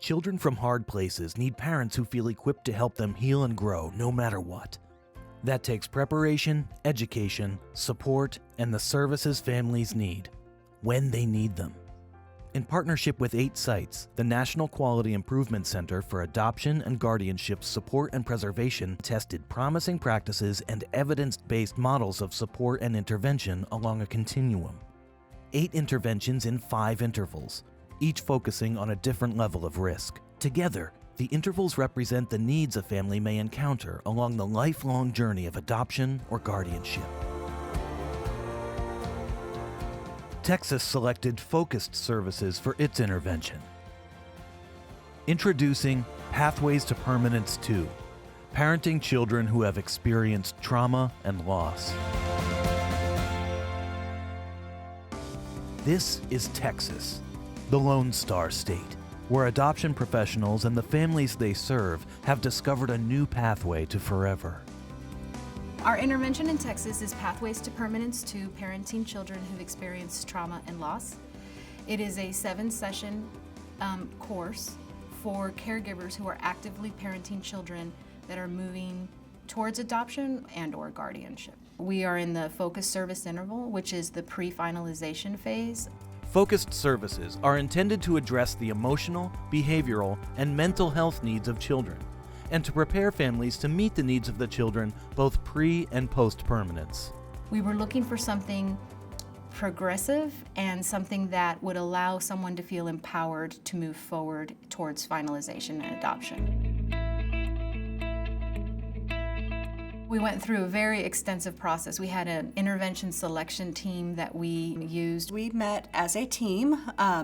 Children from hard places need parents who feel equipped to help them heal and grow no matter what. That takes preparation, education, support, and the services families need when they need them. In partnership with 8 sites, the National Quality Improvement Center for Adoption and Guardianship Support and Preservation tested promising practices and evidence-based models of support and intervention along a continuum. 8 interventions in 5 intervals, each focusing on a different level of risk. Together, the intervals represent the needs a family may encounter along the lifelong journey of adoption or guardianship. Texas selected focused services for its intervention. Introducing Pathways to Permanence 2, Parenting Children Who Have Experienced Trauma and Loss. This is Texas, the Lone Star State, where adoption professionals and the families they serve have discovered a new pathway to forever. Our intervention in Texas is Pathways to Permanence 2, Parenting Children Who've Experienced Trauma and Loss. It is a 7-session course for caregivers who are actively parenting children that are moving towards adoption and or guardianship. We are in the focused service interval, which is the pre-finalization phase. Focused services are intended to address the emotional, behavioral, and mental health needs of children, and to prepare families to meet the needs of the children both pre- and post-permanence. We were looking for something progressive and something that would allow someone to feel empowered to move forward towards finalization and adoption. We went through a very extensive process. We had an intervention selection team that we used. We met as a team.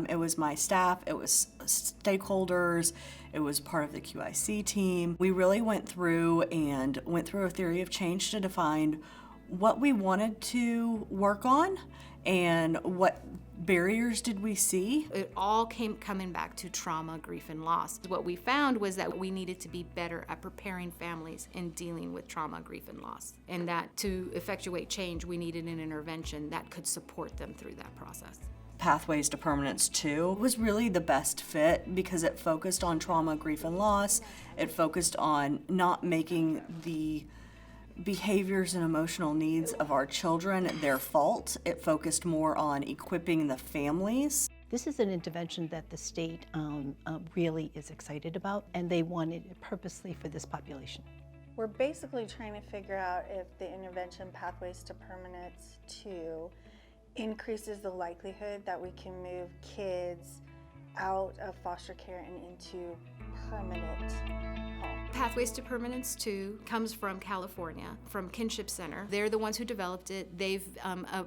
It was my staff, it was stakeholders, it was part of the QIC team. We really went through a theory of change to define what we wanted to work on and what barriers did we see. It all coming back to trauma, grief, and loss. What we found was that we needed to be better at preparing families in dealing with trauma, grief, and loss. And that to effectuate change, we needed an intervention that could support them through that process. Pathways to Permanence 2 was really the best fit because it focused on trauma, grief, and loss. It focused on not making the behaviors and emotional needs of our children their fault. It focused more on equipping the families. This is an intervention that the state really is excited about, and they wanted it purposely for this population. We're basically trying to figure out if the intervention Pathways to Permanence 2 increases the likelihood that we can move kids out of foster care and into permanent home. Pathways to Permanence 2 comes from California, from Kinship Center. They're the ones who developed it. They've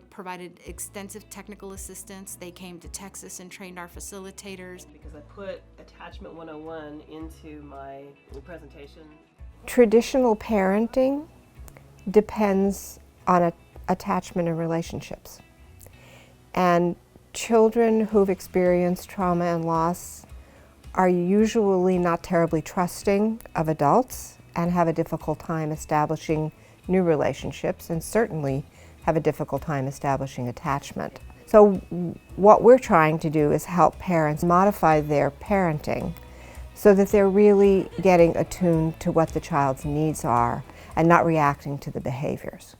provided extensive technical assistance. They came to Texas and trained our facilitators. Because I put Attachment 101 into my presentation. Traditional parenting depends on attachment and relationships. And children who've experienced trauma and loss are usually not terribly trusting of adults and have a difficult time establishing new relationships, and certainly have a difficult time establishing attachment. So what we're trying to do is help parents modify their parenting so that they're really getting attuned to what the child's needs are and not reacting to the behaviors.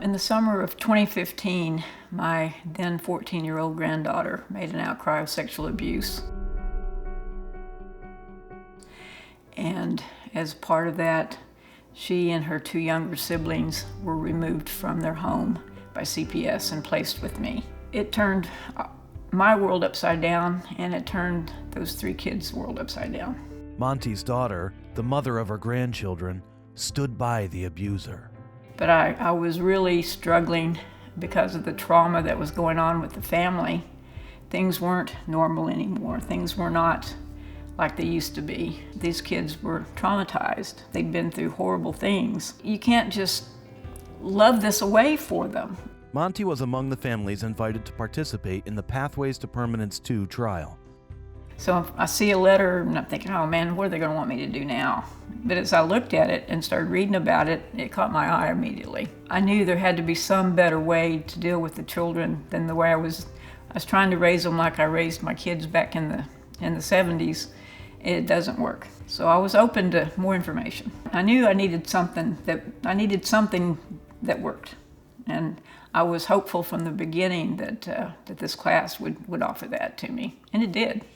In the summer of 2015, my then 14-year-old granddaughter made an outcry of sexual abuse. And as part of that, she and her 2 younger siblings were removed from their home by CPS and placed with me. It turned my world upside down, and it turned those 3 kids' world upside down. Monte's daughter, the mother of her grandchildren, stood by the abuser. But I was really struggling because of the trauma that was going on with the family. Things weren't normal anymore. Things were not like they used to be. These kids were traumatized. They'd been through horrible things. You can't just love this away for them. Monte was among the families invited to participate in the Pathways to Permanence 2 trial. So I see a letter and I'm thinking, oh man, what are they going to want me to do now? But as I looked at it and started reading about it, it caught my eye immediately. I knew there had to be some better way to deal with the children than the way I was I was trying to raise them like I raised my kids back in the 70s. It doesn't work. So I was open to more information. I knew I needed something that worked. And I was hopeful from the beginning that this class would offer that to me, and it did.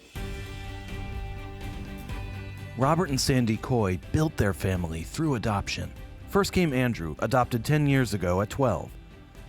Robert and Sandy Coy built their family through adoption. First came Andrew, adopted 10 years ago at 12.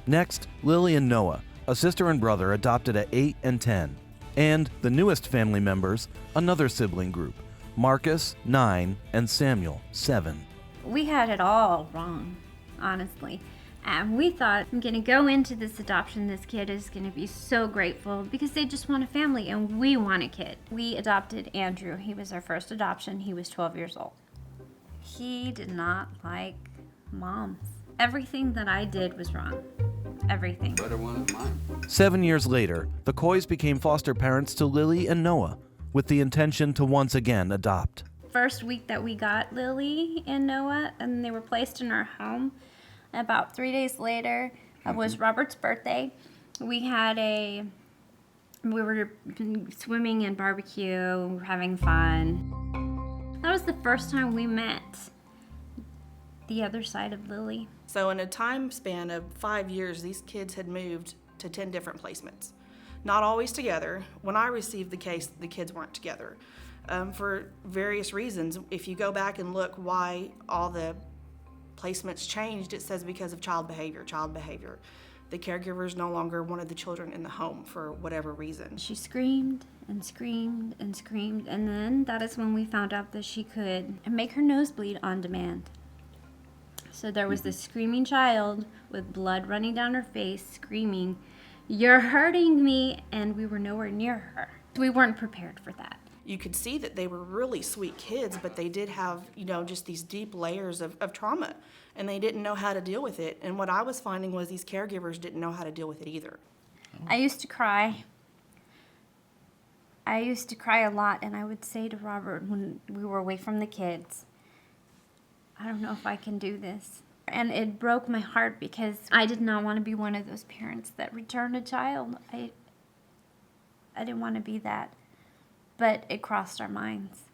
Next, Lily and Noah, a sister and brother adopted at 8 and 10. And the newest family members, another sibling group, Marcus, 9, and Samuel, 7. We had it all wrong, honestly. And we thought, I'm gonna go into this adoption, this kid is gonna be so grateful because they just want a family and we want a kid. We adopted Andrew. He was our first adoption. He was 12 years old. He did not like moms. Everything that I did was wrong. Everything. Better one than mine. 7 years later, the Coys became foster parents to Lily and Noah, with the intention to once again adopt. First week that we got Lily and Noah, and they were placed in our home, about 3 days later was Robert's birthday. We were swimming and barbecue, we were having fun. That was the first time we met the other side of Lily. So in a time span of 5 years, these kids had moved to 10 different placements. Not always together. When I received the case, the kids weren't together. For various reasons. If you go back and look why all the placements changed, it says because of child behavior. The caregivers no longer wanted the children in the home for whatever reason. She screamed and screamed and screamed, and then that is when we found out that she could make her nose bleed on demand. So there was this screaming child with blood running down her face, screaming, "You're hurting me," and we were nowhere near her. We weren't prepared for that. You could see that they were really sweet kids, but they did have, just these deep layers of trauma, and they didn't know how to deal with it. And what I was finding was these caregivers didn't know how to deal with it either. I used to cry. I used to cry a lot, and I would say to Robert when we were away from the kids, I don't know if I can do this. And it broke my heart because I did not want to be one of those parents that returned a child. I didn't want to be that. But it crossed our minds.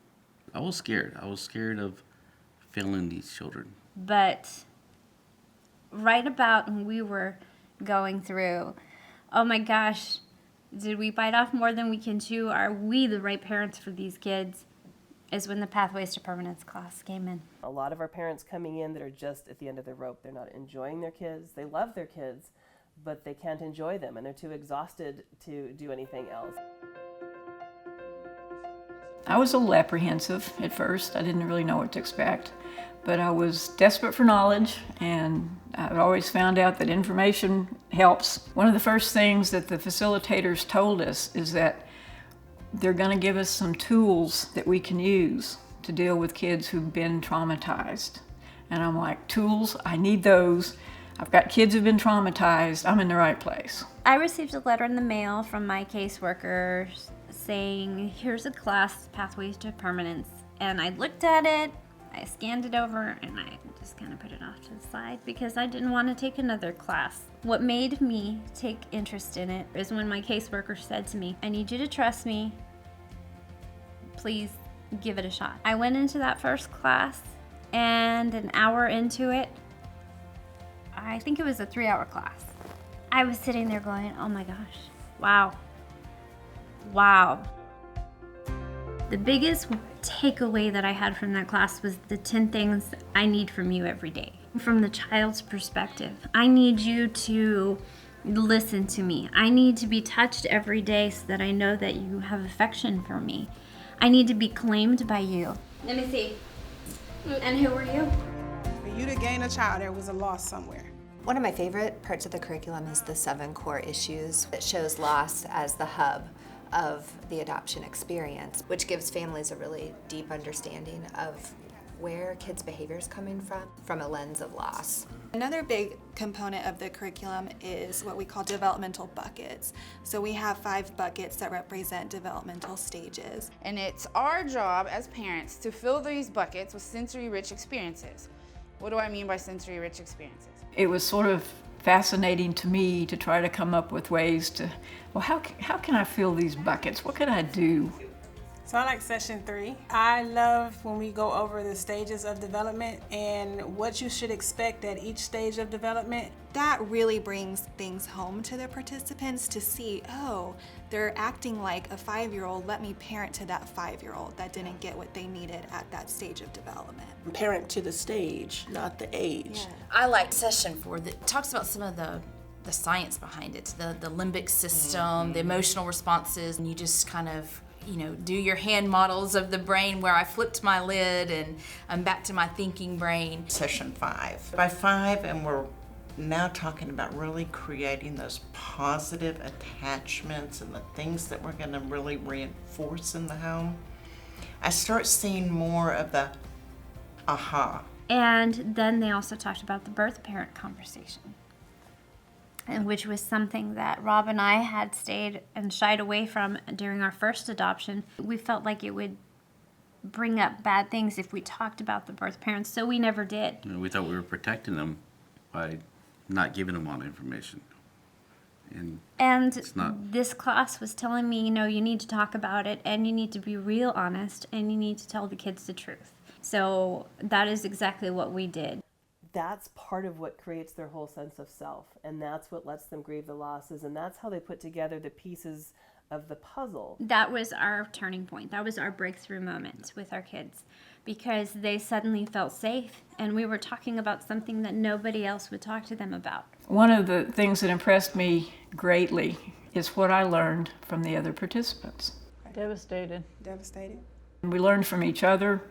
I was scared. I was scared of failing these children. But right about when we were going through, oh my gosh, did we bite off more than we can chew? Are we the right parents for these kids? Is when the Pathways to Permanence class came in. A lot of our parents coming in that are just at the end of their rope. They're not enjoying their kids. They love their kids, but they can't enjoy them, and they're too exhausted to do anything else. I was a little apprehensive at first. I didn't really know what to expect, but I was desperate for knowledge, and I've always found out that information helps. One of the first things that the facilitators told us is that they're going to give us some tools that we can use to deal with kids who've been traumatized. And I'm like, tools? I need those. I've got kids who've been traumatized. I'm in the right place. I received a letter in the mail from my caseworker saying, here's a class, Pathways to Permanence. And I looked at it, I scanned it over, and I just kind of put it off to the side because I didn't want to take another class. What made me take interest in it is when my caseworker said to me, I need you to trust me. Please give it a shot. I went into that first class, and an hour into it, I think it was a 3-hour class. I was sitting there going, oh my gosh, wow. Wow. The biggest takeaway that I had from that class was the 10 things I need from you every day. From the child's perspective, I need you to listen to me. I need to be touched every day so that I know that you have affection for me. I need to be claimed by you. Let me see. And who are you? For you to gain a child, there was a loss somewhere. One of my favorite parts of the curriculum is the 7 core issues. It shows loss as the hub of the adoption experience, which gives families a really deep understanding of where kids' behavior is coming from a lens of loss. Another big component of the curriculum is what we call developmental buckets. So we have 5 buckets that represent developmental stages. And it's our job as parents to fill these buckets with sensory-rich experiences. What do I mean by sensory-rich experiences? It was sort of fascinating to me to try to come up with ways to, well, how can I fill these buckets? What can I do? So I like session 3. I love when we go over the stages of development and what you should expect at each stage of development. That really brings things home to the participants to see, oh, they're acting like a 5-year-old, let me parent to that 5-year-old that didn't get what they needed at that stage of development. Parent to the stage, not the age. Yeah. I like session 4 that talks about some of the science behind it, the limbic system, the emotional responses, and you just kind of, you know, do your hand models of the brain where I flipped my lid and I'm back to my thinking brain. Session 5. By 5, and we're now talking about really creating those positive attachments and the things that we're going to really reinforce in the home, I start seeing more of the aha. And then they also talked about the birth parent conversation, and which was something that Rob and I had stayed and shied away from during our first adoption. We felt like it would bring up bad things if we talked about the birth parents, so we never did. You know, we thought we were protecting them by not giving them all the information. And it's not. This class was telling me, you know, you need to talk about it and you need to be real honest and you need to tell the kids the truth. So that is exactly what we did. That's part of what creates their whole sense of self, and that's what lets them grieve the losses, and that's how they put together the pieces of the puzzle. That was our turning point. That was our breakthrough moment with our kids, because they suddenly felt safe and we were talking about something that nobody else would talk to them about. One of the things that impressed me greatly is what I learned from the other participants. Devastated. Devastated. We learned from each other.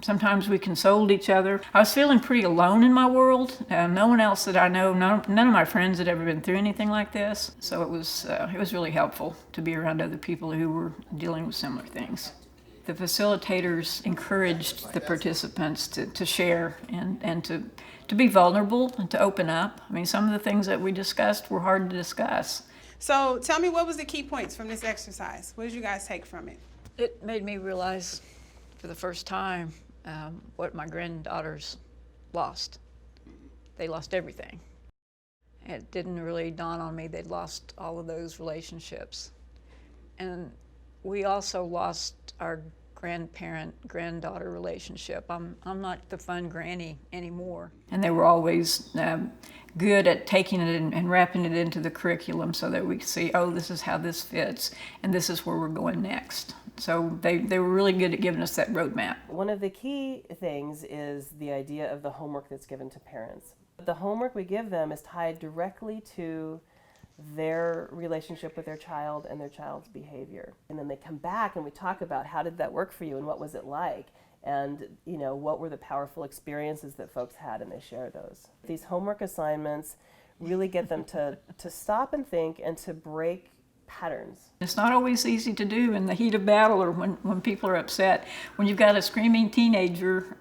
Sometimes we consoled each other. I was feeling pretty alone in my world. No one else that I know, none of my friends had ever been through anything like this. So it was really helpful to be around other people who were dealing with similar things. The facilitators encouraged the participants to share and to be vulnerable and to open up. I mean, some of the things that we discussed were hard to discuss. So tell me, what was the key points from this exercise? What did you guys take from it? It made me realize for the first time what my granddaughters lost. They lost everything. It didn't really dawn on me they'd lost all of those relationships. And we also lost our grandparent-granddaughter relationship. I'm not the fun granny anymore. And they were always good at taking it and wrapping it into the curriculum so that we could see, oh, this is how this fits, and this is where we're going next. So they were really good at giving us that roadmap. One of the key things is the idea of the homework that's given to parents. The homework we give them is tied directly to their relationship with their child and their child's behavior. And then they come back and we talk about how did that work for you and what was it like? And you know, what were the powerful experiences that folks had, and they share those. These homework assignments really get them to stop and think and to break patterns. It's not always easy to do in the heat of battle or when people are upset. When you've got a screaming teenager,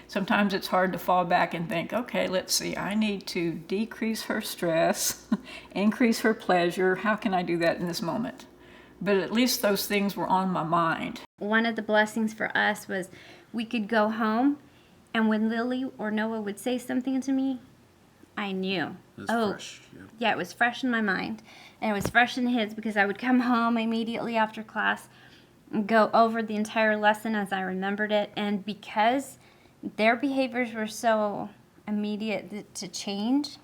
sometimes it's hard to fall back and think, okay, let's see, I need to decrease her stress, increase her pleasure. How can I do that in this moment? But at least those things were on my mind. One of the blessings for us was we could go home, and when Lily or Noah would say something to me, I knew. It was fresh. Yeah, it was fresh in my mind. And it was fresh in his, because I would come home immediately after class and go over the entire lesson as I remembered it. And because their behaviors were so immediate to change,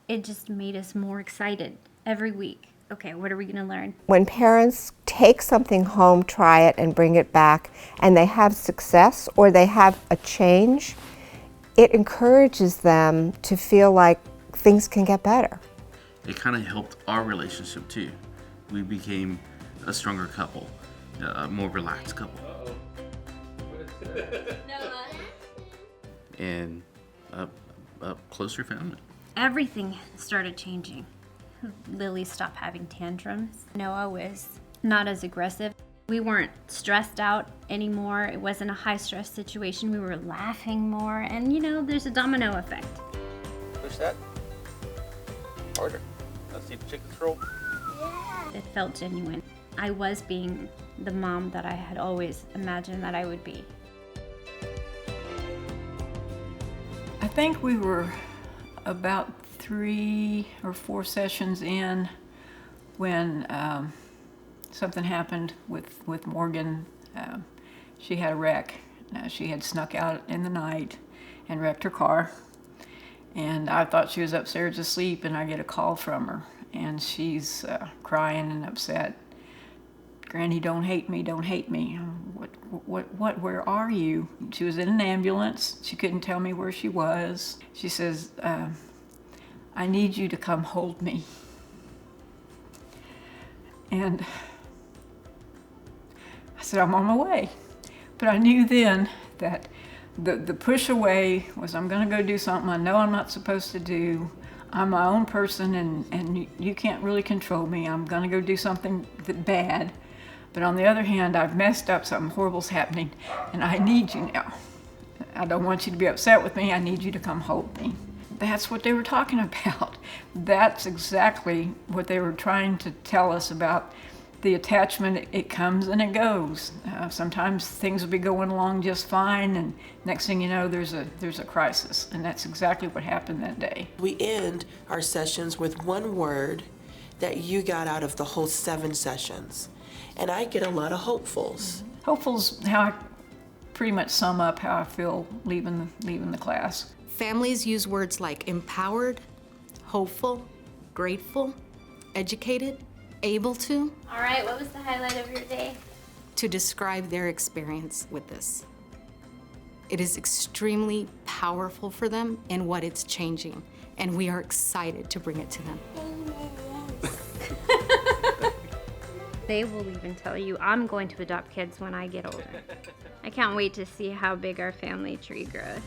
it just made us more excited every week. Okay, what are we going to learn? When parents take something home, try it, and bring it back, and they have success or they have a change, it encourages them to feel like things can get better. It kind of helped our relationship too. We became a stronger couple, a more relaxed couple. And a closer family. Everything started changing. Lily stopped having tantrums. Noah was not as aggressive. We weren't stressed out anymore. It wasn't a high stress situation. We were laughing more, and you know, there's a domino effect. Push that. Harder. Let's see the chickens roll. Yeah. It felt genuine. I was being the mom that I had always imagined that I would be. I think we were about 3 or 4 sessions in when something happened with Morgan. She had a wreck. She had snuck out in the night and wrecked her car. And I thought she was upstairs asleep, and I get a call from her. And she's crying and upset. Granny, don't hate me, don't hate me. What, where are you? She was in an ambulance. She couldn't tell me where she was. She says, I need you to come hold me. And I said, I'm on my way. But I knew then that the push away was, I'm gonna go do something I know I'm not supposed to do. I'm my own person, and you can't really control me. I'm gonna go do something bad. But on the other hand, I've messed up, something horrible's happening, and I need you now. I don't want you to be upset with me. I need you to come hold me. That's what they were talking about. That's exactly what they were trying to tell us about the attachment. It comes and it goes. Sometimes things will be going along just fine, and next thing you know, there's a crisis, and that's exactly what happened that day. We end our sessions with one word that you got out of the whole 7 sessions. And I get a lot of hopefuls. Hopeful's how I pretty much sum up how I feel leaving the class. Families use words like empowered, hopeful, grateful, educated, able to. All right, what was the highlight of your day? To describe their experience with this. It is extremely powerful for them in what it's changing, and we are excited to bring it to them. They will even tell you, I'm going to adopt kids when I get older. I can't wait to see how big our family tree grows.